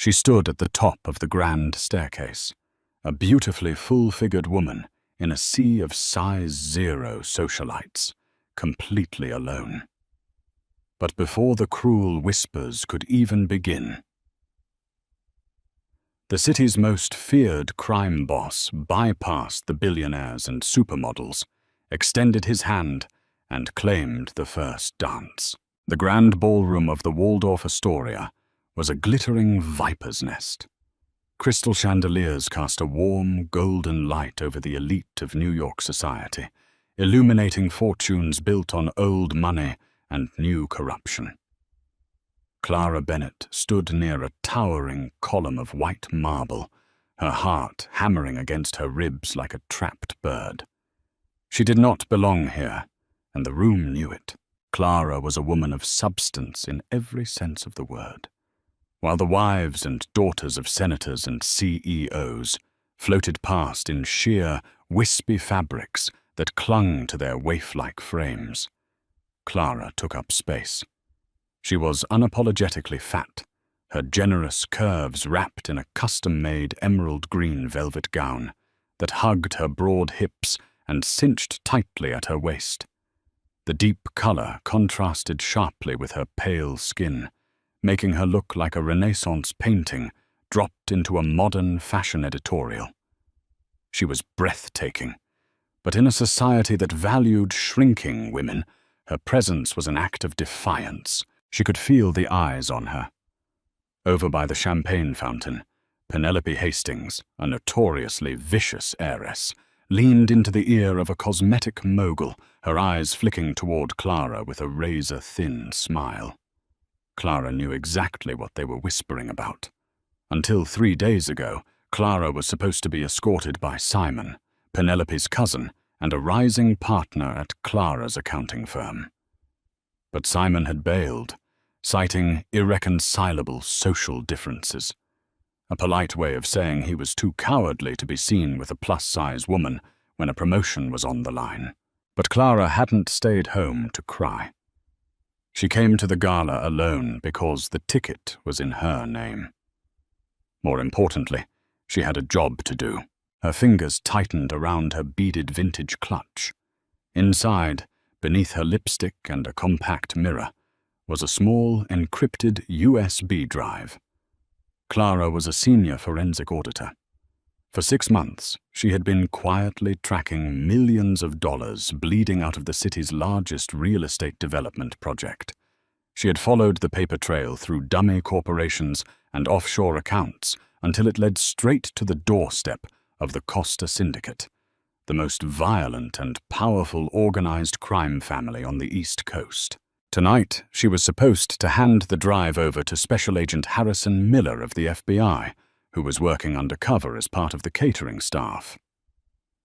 She stood at the top of the grand staircase, a beautifully full-figured woman in a sea of size 0 socialites, completely alone. But before the cruel whispers could even begin, the city's most feared crime boss bypassed the billionaires and supermodels, extended his hand, and claimed the first dance. The grand ballroom of the Waldorf Astoria was a glittering viper's nest. Crystal chandeliers cast a warm, golden light over the elite of New York society, illuminating fortunes built on old money and new corruption. Clara Bennett stood near a towering column of white marble, her heart hammering against her ribs like a trapped bird. She did not belong here, and the room knew it. Clara was a woman of substance in every sense of the word, while the wives and daughters of senators and CEOs floated past in sheer, wispy fabrics that clung to their waif-like frames. Clara took up space. She was unapologetically fat, her generous curves wrapped in a custom-made emerald green velvet gown that hugged her broad hips and cinched tightly at her waist. The deep color contrasted sharply with her pale skin, making her look like a Renaissance painting dropped into a modern fashion editorial. She was breathtaking, but in a society that valued shrinking women, her presence was an act of defiance. She could feel the eyes on her. Over by the champagne fountain, Penelope Hastings, a notoriously vicious heiress, leaned into the ear of a cosmetic mogul, her eyes flicking toward Clara with a razor-thin smile. Clara knew exactly what they were whispering about. Until 3 days ago, Clara was supposed to be escorted by Simon, Penelope's cousin, and a rising partner at Clara's accounting firm. But Simon had bailed, citing irreconcilable social differences, a polite way of saying he was too cowardly to be seen with a plus-size woman when a promotion was on the line. But Clara hadn't stayed home to cry. She came to the gala alone because the ticket was in her name. More importantly, she had a job to do. Her fingers tightened around her beaded vintage clutch. Inside, beneath her lipstick and a compact mirror, was a small, encrypted USB drive. Clara was a senior forensic auditor. For 6 months, she had been quietly tracking millions of dollars bleeding out of the city's largest real estate development project. She had followed the paper trail through dummy corporations and offshore accounts until it led straight to the doorstep of the Costa Syndicate, the most violent and powerful organized crime family on the East Coast. Tonight, she was supposed to hand the drive over to Special Agent Harrison Miller of the FBI, who was working undercover as part of the catering staff.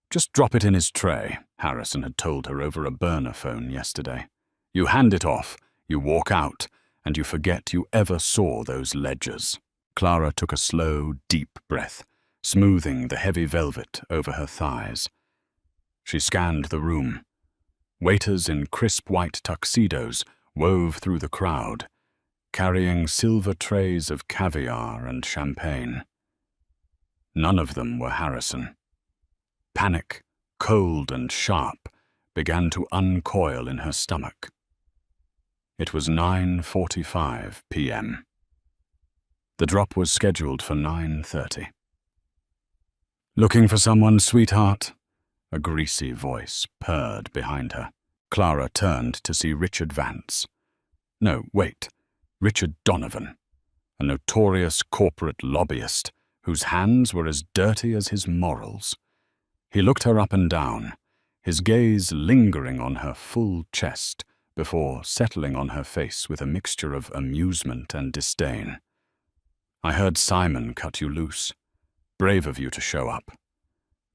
"Just drop it in his tray," Harrison had told her over a burner phone yesterday. "You hand it off, you walk out, and you forget you ever saw those ledgers." Clara took a slow, deep breath, smoothing the heavy velvet over her thighs. She scanned the room. Waiters in crisp white tuxedos wove through the crowd, carrying silver trays of caviar and champagne. None of them were Harrison. Panic, cold and sharp, began to uncoil in her stomach. It was 9:45 p.m. The drop was scheduled for 9:30. "Looking for someone, sweetheart?" A greasy voice purred behind her. Clara turned to see Richard Vance. No, wait, Richard Donovan, a notorious corporate lobbyist whose hands were as dirty as his morals. He looked her up and down, his gaze lingering on her full chest before settling on her face with a mixture of amusement and disdain. "I heard Simon cut you loose. Brave of you to show up.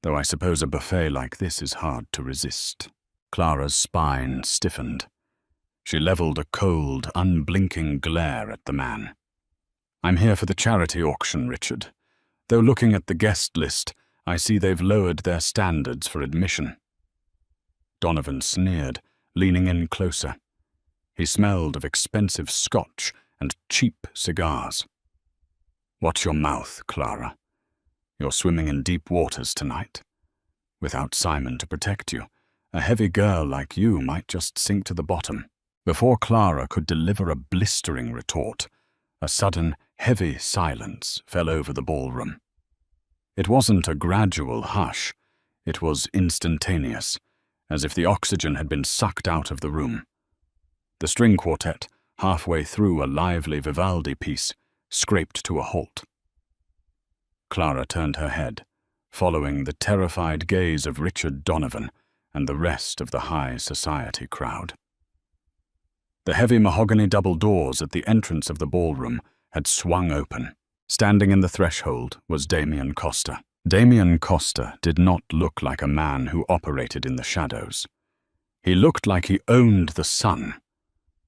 Though I suppose a buffet like this is hard to resist." Clara's spine stiffened. She leveled a cold, unblinking glare at the man. "I'm here for the charity auction, Richard. Though looking at the guest list, I see they've lowered their standards for admission." Donovan sneered, leaning in closer. He smelled of expensive scotch and cheap cigars. Watch your mouth, Clara. You're swimming in deep waters tonight. Without Simon to protect you, a heavy girl like you might just sink to the bottom. Before Clara could deliver a blistering retort, a sudden, heavy silence fell over the ballroom. It wasn't a gradual hush. It was instantaneous, as if the oxygen had been sucked out of the room. The string quartet, halfway through a lively Vivaldi piece, scraped to a halt. Clara turned her head, following the terrified gaze of Richard Donovan and the rest of the high society crowd. The heavy mahogany double doors at the entrance of the ballroom had swung open. Standing in the threshold was Damien Costa. Damien Costa did not look like a man who operated in the shadows. He looked like he owned the sun.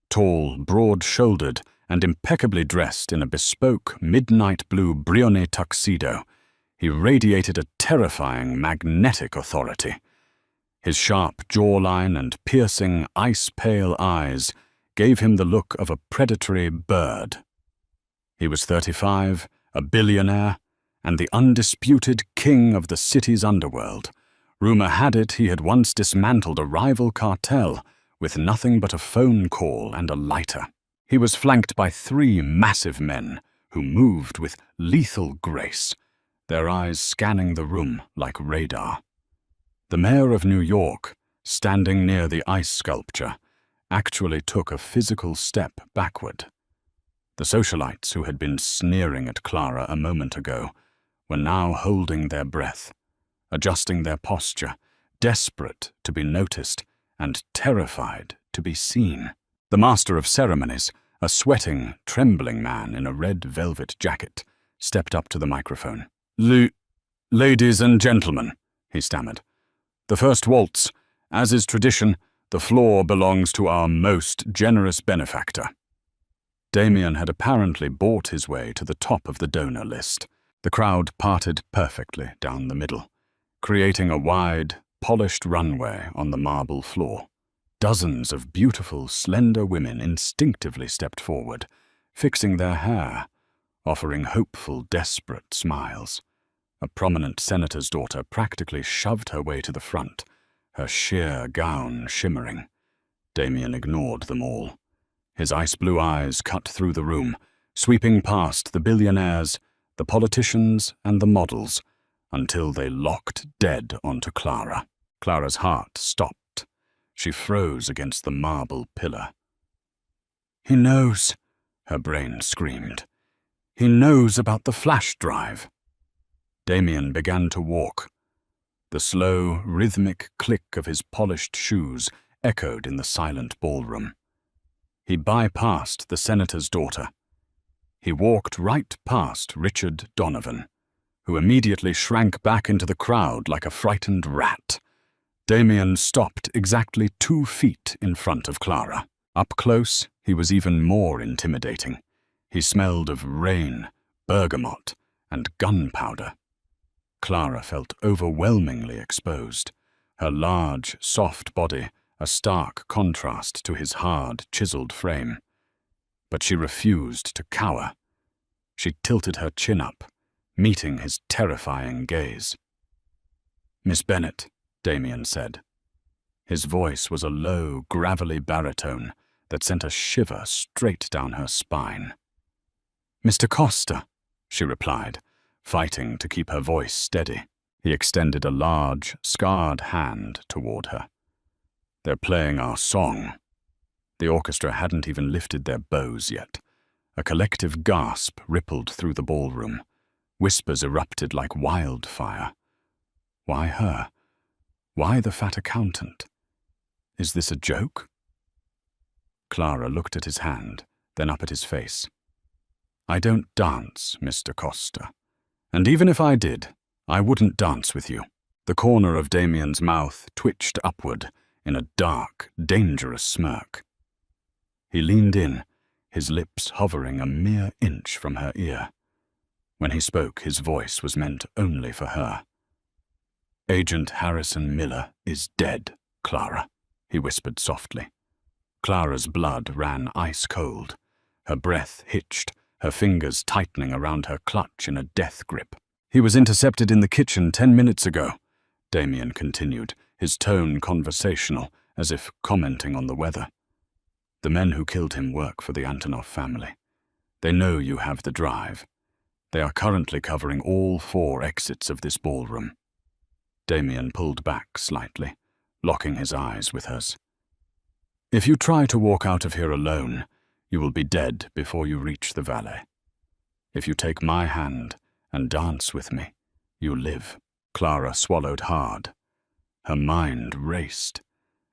Tall, broad-shouldered, and impeccably dressed in a bespoke midnight blue Brioni tuxedo, he radiated a terrifying, magnetic authority. His sharp jawline and piercing, ice-pale eyes gave him the look of a predatory bird. He was 35, a billionaire, and the undisputed king of the city's underworld. Rumor had it he had once dismantled a rival cartel with nothing but a phone call and a lighter. He was flanked by 3 massive men who moved with lethal grace, their eyes scanning the room like radar. The mayor of New York, standing near the ice sculpture, actually took a physical step backward. The socialites who had been sneering at Clara a moment ago were now holding their breath, adjusting their posture, desperate to be noticed and terrified to be seen. The master of ceremonies, a sweating, trembling man in a red velvet jacket, stepped up to the microphone. Ladies and gentlemen, he stammered. The first waltz, as is tradition, the floor belongs to our most generous benefactor. Damien had apparently bought his way to the top of the donor list. The crowd parted perfectly down the middle, creating a wide, polished runway on the marble floor. Dozens of beautiful, slender women instinctively stepped forward, fixing their hair, offering hopeful, desperate smiles. A prominent senator's daughter practically shoved her way to the front, her sheer gown shimmering. Damien ignored them all. His ice-blue eyes cut through the room, sweeping past the billionaires, the politicians, and the models, until they locked dead onto Clara. Clara's heart stopped. She froze against the marble pillar. "He knows," her brain screamed. "He knows about the flash drive." Damien began to walk. The slow, rhythmic click of his polished shoes echoed in the silent ballroom. He bypassed the senator's daughter. He walked right past Richard Donovan, who immediately shrank back into the crowd like a frightened rat. Damien stopped exactly 2 feet in front of Clara. Up close, he was even more intimidating. He smelled of rain, bergamot, and gunpowder. Clara felt overwhelmingly exposed, her large, soft body a stark contrast to his hard, chiseled frame. But she refused to cower. She tilted her chin up, meeting his terrifying gaze. "Miss Bennet," Damien said. His voice was a low, gravelly baritone that sent a shiver straight down her spine. "Mr. Costa," she replied, fighting to keep her voice steady. He extended a large, scarred hand toward her. "They're playing our song." The orchestra hadn't even lifted their bows yet. A collective gasp rippled through the ballroom. Whispers erupted like wildfire. Why her? Why the fat accountant? Is this a joke? Clara looked at his hand, then up at his face. "I don't dance, Mr. Costa. And even if I did, I wouldn't dance with you." The corner of Damien's mouth twitched upward in a dark, dangerous smirk. He leaned in, his lips hovering a mere inch from her ear. When he spoke, his voice was meant only for her. "Agent Harrison Miller is dead, Clara," he whispered softly. Clara's blood ran ice-cold. Her breath hitched, her fingers tightening around her clutch in a death grip. "He was intercepted in the kitchen 10 minutes ago," Damien continued, his tone conversational, as if commenting on the weather. "The men who killed him work for the Antonov family. They know you have the drive. They are currently covering all 4 exits of this ballroom." Damien pulled back slightly, locking his eyes with hers. "If you try to walk out of here alone, you will be dead before you reach the valet. If you take my hand and dance with me, you live." Clara swallowed hard. Her mind raced.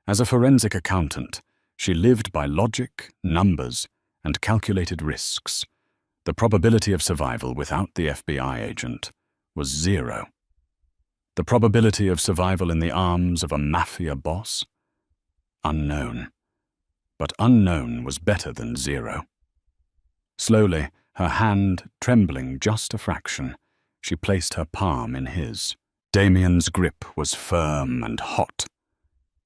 As a forensic accountant, she lived by logic, numbers, and calculated risks. The probability of survival without the FBI agent was 0. The probability of survival in the arms of a mafia boss? Unknown. But unknown was better than 0. Slowly, her hand trembling just a fraction, she placed her palm in his. Damien's grip was firm and hot.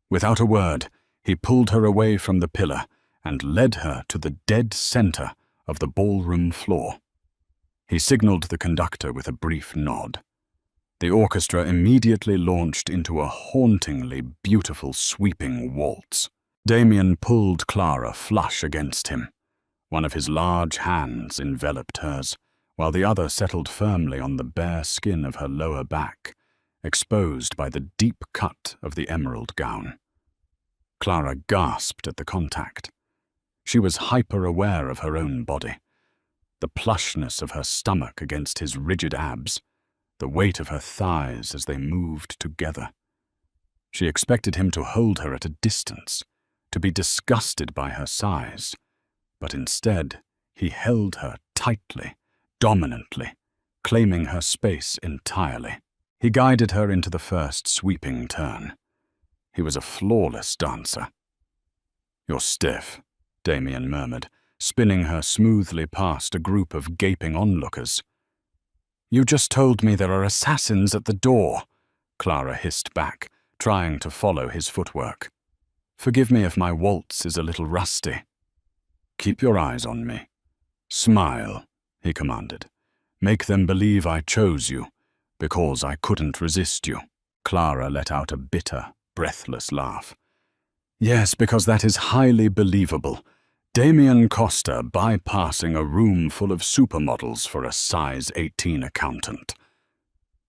Without a word, he pulled her away from the pillar and led her to the dead center of the ballroom floor. He signaled the conductor with a brief nod. The orchestra immediately launched into a hauntingly beautiful sweeping waltz. Damien pulled Clara flush against him. One of his large hands enveloped hers, while the other settled firmly on the bare skin of her lower back, exposed by the deep cut of the emerald gown. Clara gasped at the contact. She was hyper-aware of her own body. The plushness of her stomach against his rigid abs, the weight of her thighs as they moved together. She expected him to hold her at a distance, to be disgusted by her size, but instead he held her tightly, dominantly, claiming her space entirely. He guided her into the first sweeping turn. He was a flawless dancer. "You're stiff," Damien murmured, spinning her smoothly past a group of gaping onlookers. "You just told me there are assassins at the door," Clara hissed back, trying to follow his footwork. "Forgive me if my waltz is a little rusty." "Keep your eyes on me. Smile," he commanded. "Make them believe I chose you, because I couldn't resist you." Clara let out a bitter, breathless laugh. "Yes, because that is highly believable. Damien Costa bypassing a room full of supermodels for a size 18 accountant."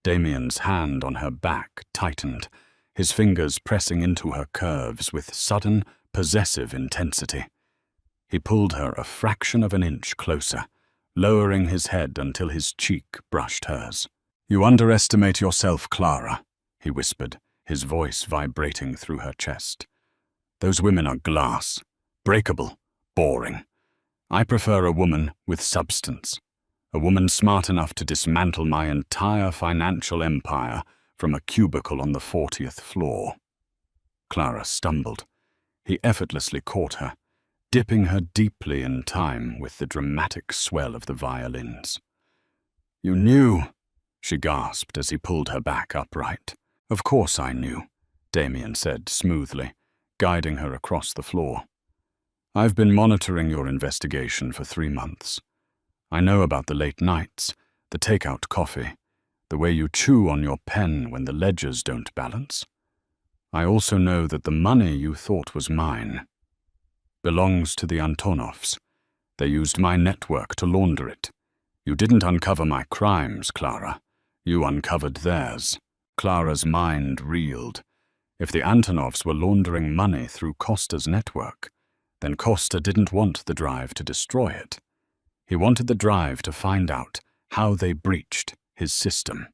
Damien's hand on her back tightened, his fingers pressing into her curves with sudden, possessive intensity. He pulled her a fraction of an inch closer, lowering his head until his cheek brushed hers. "You underestimate yourself, Clara," he whispered, his voice vibrating through her chest. "Those women are glass, breakable, boring. I prefer a woman with substance, a woman smart enough to dismantle my entire financial empire from a cubicle on the 40th floor." Clara stumbled. He effortlessly caught her, dipping her deeply in time with the dramatic swell of the violins. "You knew," she gasped as he pulled her back upright. "Of course I knew," Damien said smoothly, guiding her across the floor. "I've been monitoring your investigation for 3 months. I know about the late nights, the takeout coffee, the way you chew on your pen when the ledgers don't balance. I also know that the money you thought was mine belongs to the Antonovs. They used my network to launder it. You didn't uncover my crimes, Clara. You uncovered theirs." Clara's mind reeled. If the Antonovs were laundering money through Costa's network, then Costa didn't want the drive to destroy it. He wanted the drive to find out how they breached his system.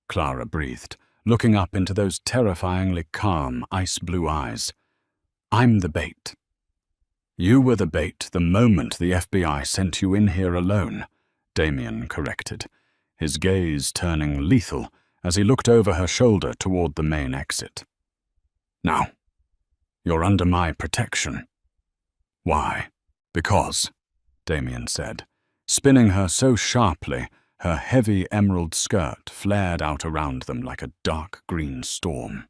Clara breathed, looking up into those terrifyingly calm, ice-blue eyes. "I'm the bait." "You were the bait the moment the FBI sent you in here alone," Damien corrected, his gaze turning lethal as he looked over her shoulder toward the main exit. "Now, you're under my protection." "Why?" "Because," Damien said, spinning her so sharply her heavy emerald skirt flared out around them like a dark green storm.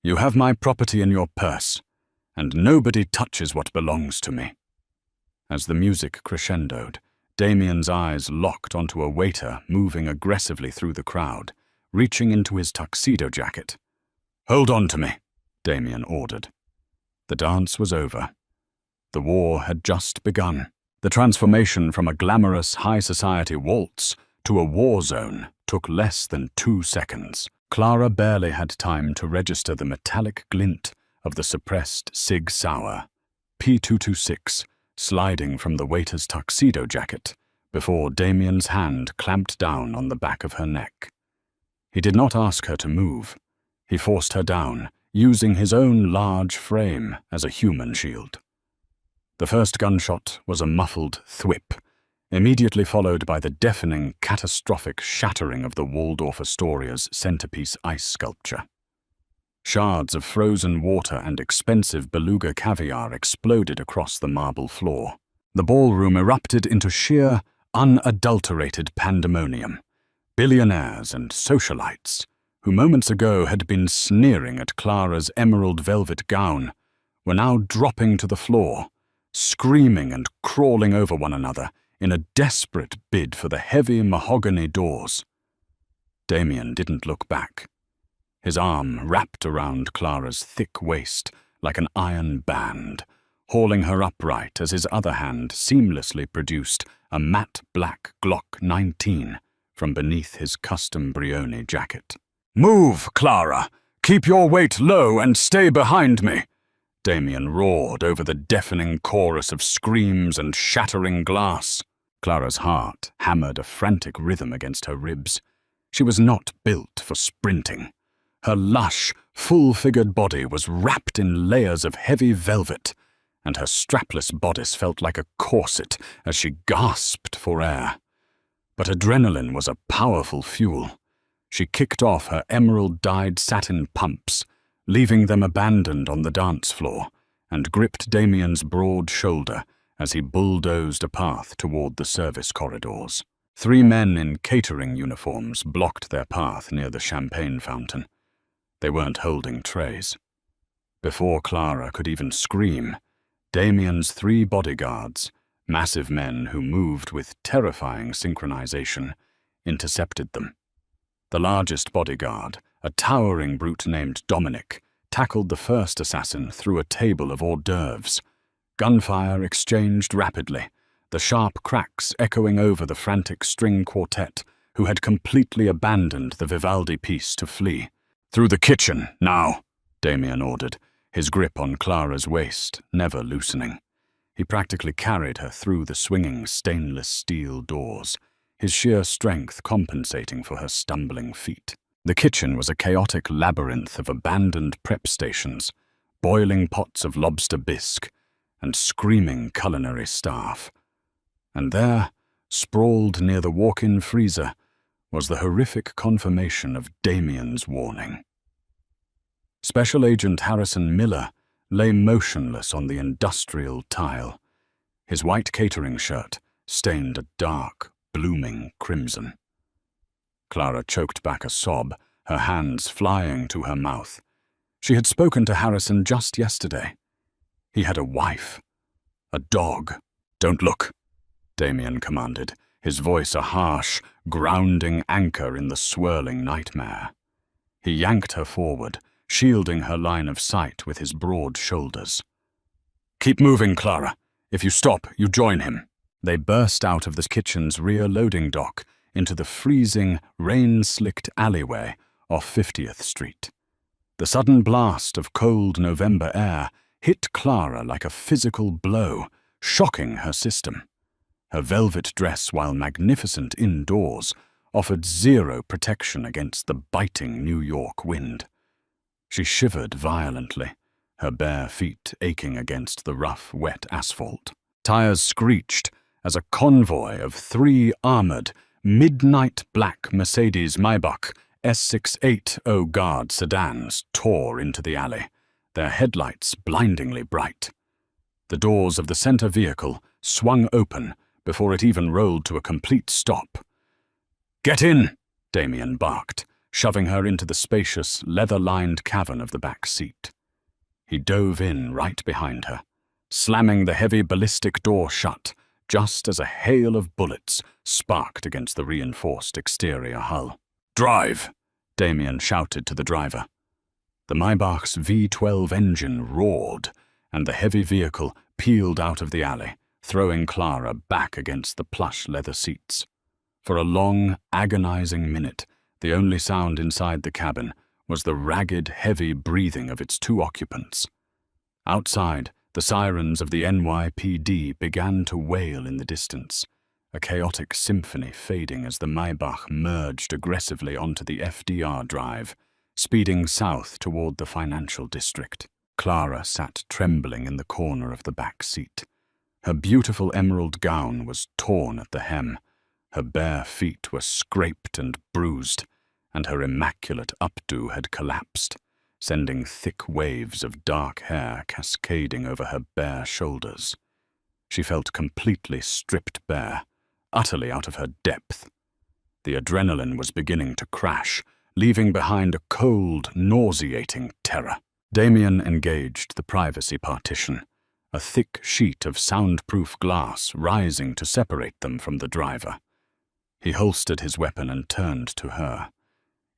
"You have my property in your purse, and nobody touches what belongs to me." As the music crescendoed, Damien's eyes locked onto a waiter moving aggressively through the crowd, reaching into his tuxedo jacket. "Hold on to me," Damien ordered. The dance was over. The war had just begun. The transformation from a glamorous high society waltz to a war zone took less than 2 seconds. Clara barely had time to register the metallic glint of the suppressed Sig Sauer P226 sliding from the waiter's tuxedo jacket before Damien's hand clamped down on the back of her neck. He did not ask her to move. He forced her down, using his own large frame as a human shield. The first gunshot was a muffled thwip, immediately followed by the deafening, catastrophic shattering of the Waldorf Astoria's centerpiece ice sculpture. Shards of frozen water and expensive beluga caviar exploded across the marble floor. The ballroom erupted into sheer, unadulterated pandemonium. Billionaires and socialites, who moments ago had been sneering at Clara's emerald velvet gown, were now dropping to the floor, screaming and crawling over one another in a desperate bid for the heavy mahogany doors. Damien didn't look back. His arm wrapped around Clara's thick waist like an iron band, hauling her upright as his other hand seamlessly produced a matte black Glock 19 from beneath his custom Brioni jacket. "Move, Clara! Keep your weight low and stay behind me!" Damien roared over the deafening chorus of screams and shattering glass. Clara's heart hammered a frantic rhythm against her ribs. She was not built for sprinting. Her lush, full-figured body was wrapped in layers of heavy velvet, and her strapless bodice felt like a corset as she gasped for air. But adrenaline was a powerful fuel. She kicked off her emerald-dyed satin pumps, leaving them abandoned on the dance floor, and gripped Damien's broad shoulder as he bulldozed a path toward the service corridors. 3 men in catering uniforms blocked their path near the champagne fountain. They weren't holding trays. Before Clara could even scream, Damien's 3 bodyguards, massive men who moved with terrifying synchronization, intercepted them. The largest bodyguard, a towering brute named Dominic, tackled the first assassin through a table of hors d'oeuvres. Gunfire exchanged rapidly, the sharp cracks echoing over the frantic string quartet, who had completely abandoned the Vivaldi piece to flee. "Through the kitchen, now," Damien ordered, his grip on Clara's waist never loosening. He practically carried her through the swinging stainless steel doors, his sheer strength compensating for her stumbling feet. The kitchen was a chaotic labyrinth of abandoned prep stations, boiling pots of lobster bisque, and screaming culinary staff. And there, sprawled near the walk-in freezer, was the horrific confirmation of Damien's warning. Special Agent Harrison Miller lay motionless on the industrial tile, his white catering shirt stained a dark, blooming crimson. Clara choked back a sob, her hands flying to her mouth. She had spoken to Harrison just yesterday. He had a wife, a dog. "Don't look," Damien commanded, his voice a harsh, grounding anchor in the swirling nightmare. He yanked her forward, shielding her line of sight with his broad shoulders. "Keep moving, Clara. If you stop, you join him." They burst out of the kitchen's rear loading dock into the freezing, rain-slicked alleyway off 50th Street. The sudden blast of cold November air hit Clara like a physical blow, shocking her system. Her velvet dress, while magnificent indoors, offered zero protection against the biting New York wind. She shivered violently, her bare feet aching against the rough, wet asphalt. Tires screeched as a convoy of 3 armored, midnight black Mercedes-Maybach S680 Guard sedans tore into the alley, their headlights blindingly bright. The doors of the center vehicle swung open before it even rolled to a complete stop. "Get in!" Damien barked, shoving her into the spacious, leather-lined cavern of the back seat. He dove in right behind her, slamming the heavy ballistic door shut just as a hail of bullets sparked against the reinforced exterior hull. "Drive!" Damien shouted to the driver. The Maybach's V12 engine roared, and the heavy vehicle peeled out of the alley, throwing Clara back against the plush leather seats. For a long, agonizing minute, the only sound inside the cabin was the ragged, heavy breathing of its two occupants. Outside, the sirens of the NYPD began to wail in the distance, a chaotic symphony fading as the Maybach merged aggressively onto the FDR drive, speeding south toward the financial district. Clara sat trembling in the corner of the back seat. Her beautiful emerald gown was torn at the hem, her bare feet were scraped and bruised, and her immaculate updo had collapsed, sending thick waves of dark hair cascading over her bare shoulders. She felt completely stripped bare, utterly out of her depth. The adrenaline was beginning to crash, leaving behind a cold, nauseating terror. Damien engaged the privacy partition, a thick sheet of soundproof glass rising to separate them from the driver. He holstered his weapon and turned to her.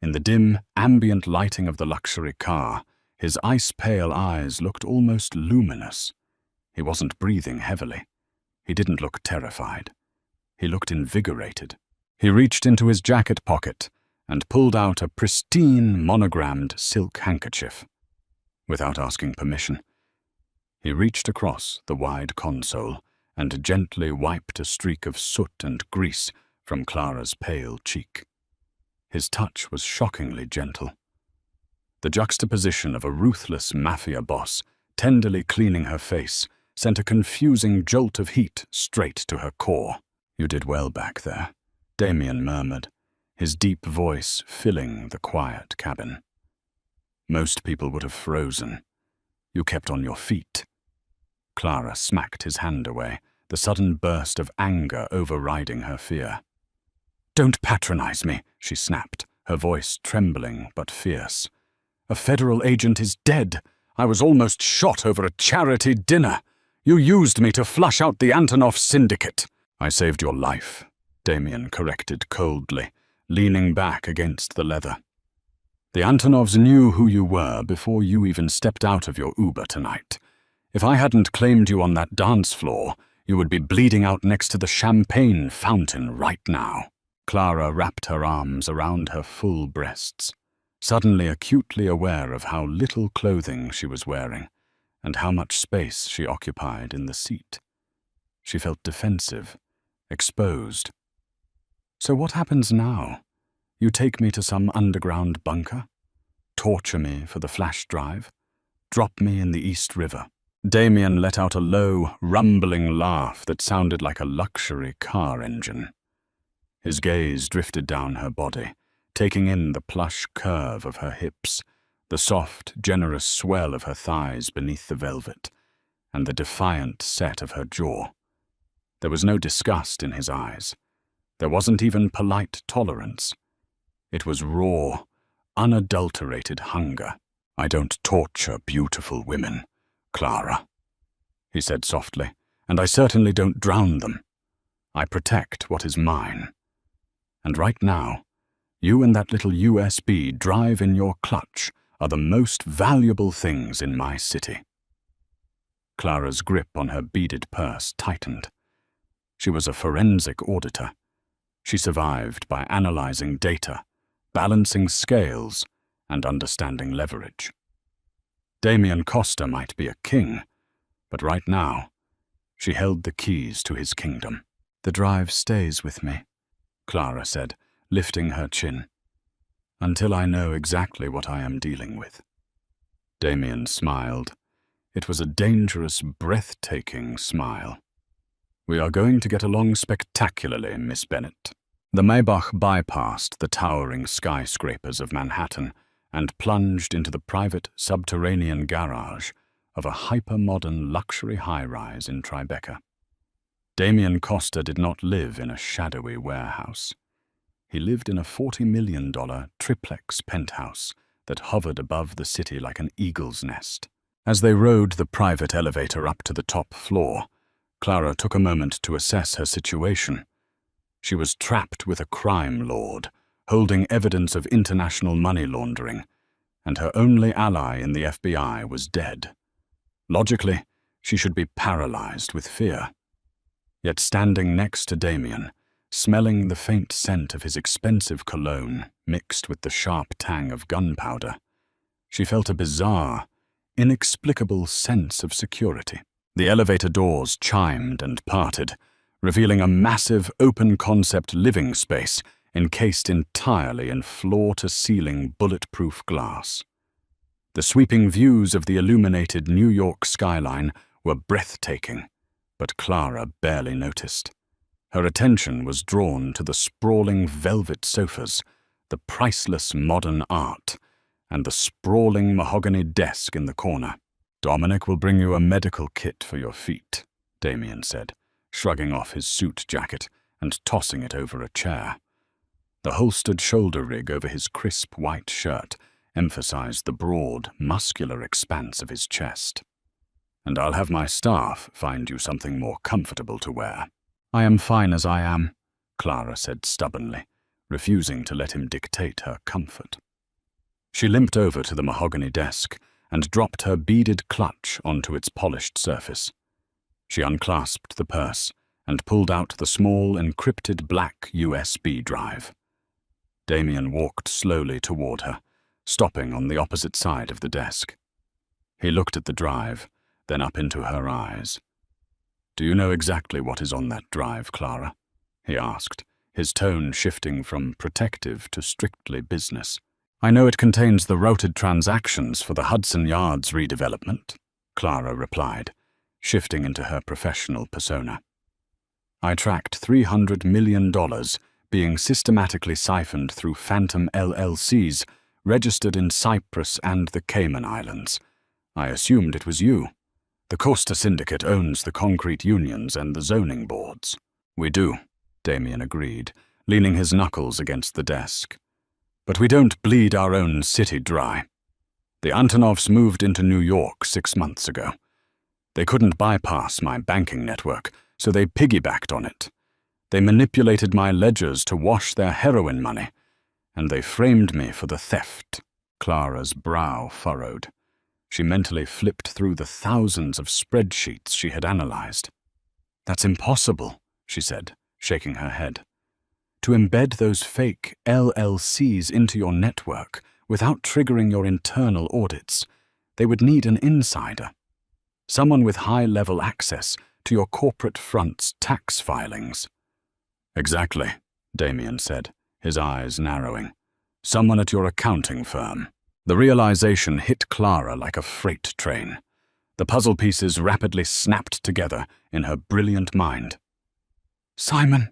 In the dim, ambient lighting of the luxury car, his ice-pale eyes looked almost luminous. He wasn't breathing heavily. He didn't look terrified. He looked invigorated. He reached into his jacket pocket and pulled out a pristine, monogrammed silk handkerchief. Without asking permission, he reached across the wide console and gently wiped a streak of soot and grease from Clara's pale cheek. His touch was shockingly gentle. The juxtaposition of a ruthless mafia boss tenderly cleaning her face sent a confusing jolt of heat straight to her core. "You did well back there," Damien murmured, his deep voice filling the quiet cabin. "Most people would have frozen. You kept on your feet." Clara smacked his hand away, the sudden burst of anger overriding her fear. "Don't patronize me," she snapped, her voice trembling but fierce. "A federal agent is dead. I was almost shot over a charity dinner. You used me to flush out the Antonov syndicate." "I saved your life," Damien corrected coldly, leaning back against the leather. "The Antonovs knew who you were before you even stepped out of your Uber tonight. If I hadn't claimed you on that dance floor, you would be bleeding out next to the champagne fountain right now." Clara wrapped her arms around her full breasts, suddenly acutely aware of how little clothing she was wearing and how much space she occupied in the seat. She felt defensive, exposed. "So what happens now? You take me to some underground bunker? Torture me for the flash drive? Drop me in the East River?" Damien let out a low, rumbling laugh that sounded like a luxury car engine. His gaze drifted down her body, taking in the plush curve of her hips, the soft, generous swell of her thighs beneath the velvet, and the defiant set of her jaw. There was no disgust in his eyes. There wasn't even polite tolerance. It was raw, unadulterated hunger. "I don't torture beautiful women, Clara," he said softly, "and I certainly don't drown them. I protect what is mine. And right now, you and that little USB drive in your clutch are the most valuable things in my city." Clara's grip on her beaded purse tightened. She was a forensic auditor. She survived by analyzing data, balancing scales, and understanding leverage. Damien Costa might be a king, but right now, she held the keys to his kingdom. "The drive stays with me," Clara said, lifting her chin, "until I know exactly what I am dealing with." Damien smiled. It was a dangerous, breathtaking smile. "We are going to get along spectacularly, Miss Bennett." The Maybach bypassed the towering skyscrapers of Manhattan and plunged into the private subterranean garage of a hyper-modern luxury high-rise in Tribeca. Damien Costa did not live in a shadowy warehouse. He lived in a $40 million triplex penthouse that hovered above the city like an eagle's nest. As they rode the private elevator up to the top floor, Clara took a moment to assess her situation. She was trapped with a crime lord, holding evidence of international money laundering, and her only ally in the FBI was dead. Logically, she should be paralyzed with fear. Yet standing next to Damien, smelling the faint scent of his expensive cologne mixed with the sharp tang of gunpowder, she felt a bizarre, inexplicable sense of security. The elevator doors chimed and parted, revealing a massive open-concept living space encased entirely in floor-to-ceiling bulletproof glass. The sweeping views of the illuminated New York skyline were breathtaking, but Clara barely noticed. Her attention was drawn to the sprawling velvet sofas, the priceless modern art, and the sprawling mahogany desk in the corner. "Dominic will bring you a medical kit for your feet," Damien said, shrugging off his suit jacket and tossing it over a chair. The holstered shoulder rig over his crisp white shirt emphasized the broad, muscular expanse of his chest. "And I'll have my staff find you something more comfortable to wear." "I am fine as I am," Clara said stubbornly, refusing to let him dictate her comfort. She limped over to the mahogany desk and dropped her beaded clutch onto its polished surface. She unclasped the purse and pulled out the small, encrypted black USB drive. Damien walked slowly toward her, stopping on the opposite side of the desk. He looked at the drive, then up into her eyes. "Do you know exactly what is on that drive, Clara?" he asked, his tone shifting from protective to strictly business. "I know it contains the routed transactions for the Hudson Yards redevelopment," Clara replied, shifting into her professional persona. "I tracked $300 million being systematically siphoned through phantom LLCs registered in Cyprus and the Cayman Islands. I assumed it was you. The Costa Syndicate owns the concrete unions and the zoning boards." "We do," Damien agreed, leaning his knuckles against the desk. "But we don't bleed our own city dry. The Antonovs moved into New York 6 months ago. They couldn't bypass my banking network, so they piggybacked on it. They manipulated my ledgers to wash their heroin money, and they framed me for the theft." Clara's brow furrowed. She mentally flipped through the thousands of spreadsheets she had analyzed. "That's impossible," she said, shaking her head. "To embed those fake LLCs into your network without triggering your internal audits, they would need an insider. Someone with high-level access to your corporate front's tax filings." "Exactly," Damien said, his eyes narrowing. "Someone at your accounting firm." The realization hit Clara like a freight train. The puzzle pieces rapidly snapped together in her brilliant mind. "Simon,"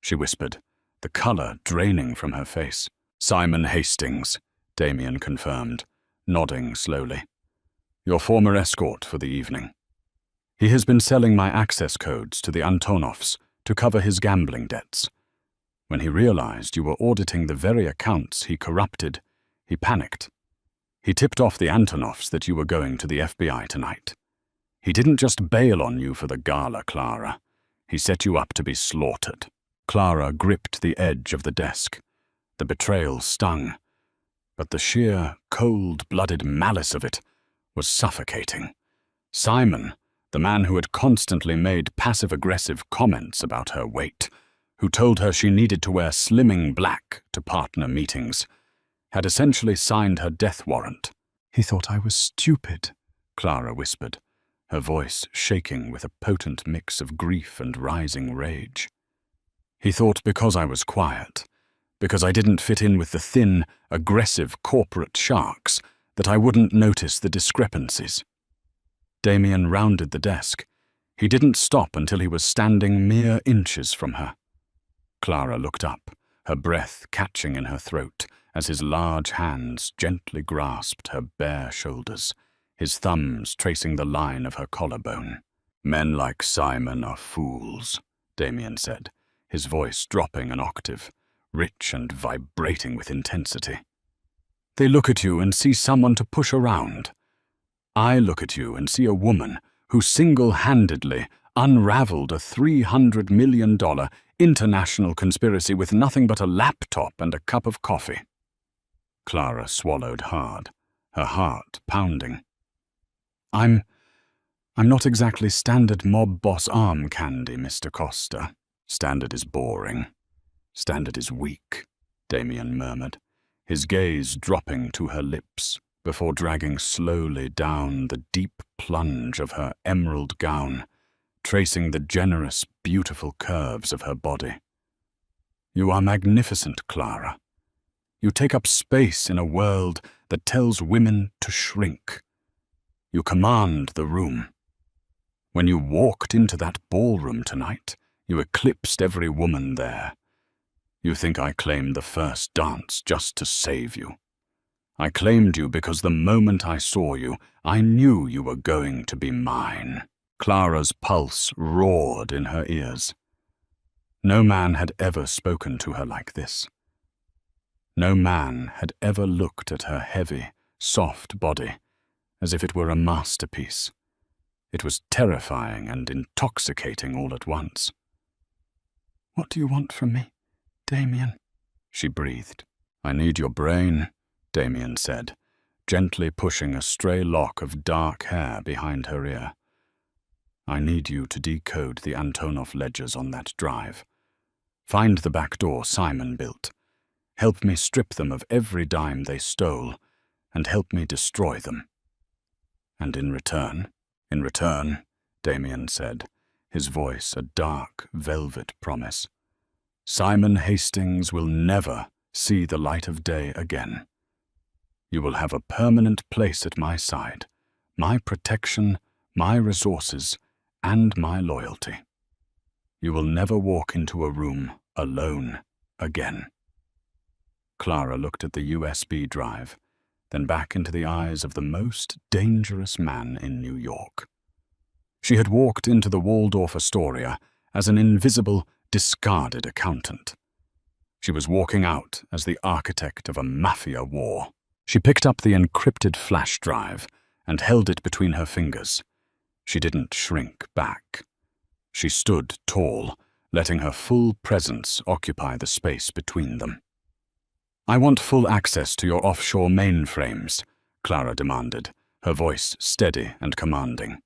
she whispered, the color draining from her face. "Simon Hastings," Damien confirmed, nodding slowly. "Your former escort for the evening. He has been selling my access codes to the Antonovs to cover his gambling debts. When he realized you were auditing the very accounts he corrupted, he panicked. He tipped off the Antonovs that you were going to the FBI tonight. He didn't just bail on you for the Gala, Clara. He set you up to be slaughtered." Clara gripped the edge of the desk. The betrayal stung, but the sheer, cold-blooded malice of it was suffocating. Simon, the man who had constantly made passive-aggressive comments about her weight, who told her she needed to wear slimming black to partner meetings, had essentially signed her death warrant. "He thought I was stupid," Clara whispered, her voice shaking with a potent mix of grief and rising rage. "He thought because I was quiet, because I didn't fit in with the thin, aggressive corporate sharks, that I wouldn't notice the discrepancies." Damien rounded the desk. He didn't stop until he was standing mere inches from her. Clara looked up, her breath catching in her throat as his large hands gently grasped her bare shoulders, his thumbs tracing the line of her collarbone. "Men like Simon are fools," Damien said, his voice dropping an octave, rich and vibrating with intensity. "They look at you and see someone to push around. I look at you and see a woman who single-handedly unraveled a $300 million international conspiracy with nothing but a laptop and a cup of coffee. Clara swallowed hard, her heart pounding. I'm not exactly standard mob boss arm candy, Mr. Costa. Standard is boring. Standard is weak, Damien murmured, his gaze dropping to her lips before dragging slowly down the deep plunge of her emerald gown, tracing the generous, beautiful curves of her body. You are magnificent, Clara. You take up space in a world that tells women to shrink. You command the room. When you walked into that ballroom tonight, you eclipsed every woman there. You think I claimed the first dance just to save you. I claimed you because the moment I saw you, I knew you were going to be mine. Clara's pulse roared in her ears. No man had ever spoken to her like this. No man had ever looked at her heavy, soft body as if it were a masterpiece. It was terrifying and intoxicating all at once. "What do you want from me, Damien?" she breathed. "I need your brain," Damien said, gently pushing a stray lock of dark hair behind her ear. "I need you to decode the Antonov ledgers on that drive. Find the back door Simon built. Help me strip them of every dime they stole, and help me destroy them. And in return, Damien said, his voice a dark, velvet promise, Simon Hastings will never see the light of day again. You will have a permanent place at my side, my protection, my resources, and my loyalty. You will never walk into a room alone again." Clara looked at the USB drive, then back into the eyes of the most dangerous man in New York. She had walked into the Waldorf Astoria as an invisible, discarded accountant. She was walking out as the architect of a mafia war. She picked up the encrypted flash drive and held it between her fingers. She didn't shrink back. She stood tall, letting her full presence occupy the space between them. "I want full access to your offshore mainframes," Clara demanded, her voice steady and commanding.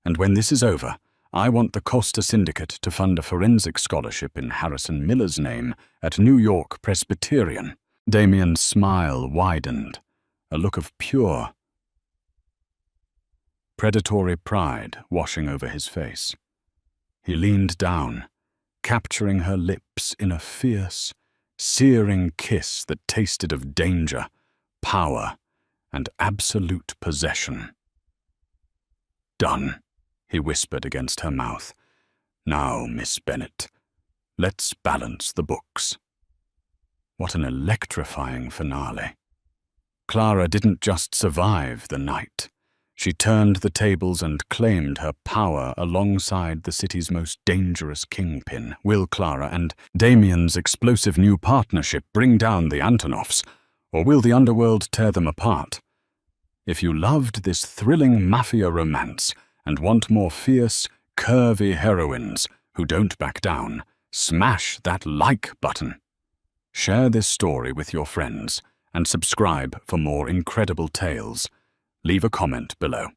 "And when this is over, I want the Costa Syndicate to fund a forensic scholarship in Harrison Miller's name at New York Presbyterian." Damien's smile widened, a look of pure, predatory pride washing over his face. He leaned down, capturing her lips in a fierce, searing kiss that tasted of danger, power, and absolute possession. "Done," he whispered against her mouth. "Now, Miss Bennet, let's balance the books." What an electrifying finale. Clara didn't just survive the night. She turned the tables and claimed her power alongside the city's most dangerous kingpin. Will Clara and Damien's explosive new partnership bring down the Antonovs, or will the underworld tear them apart? If you loved this thrilling mafia romance and want more fierce, curvy heroines who don't back down, smash that like button. Share this story with your friends and subscribe for more incredible tales. Leave a comment below.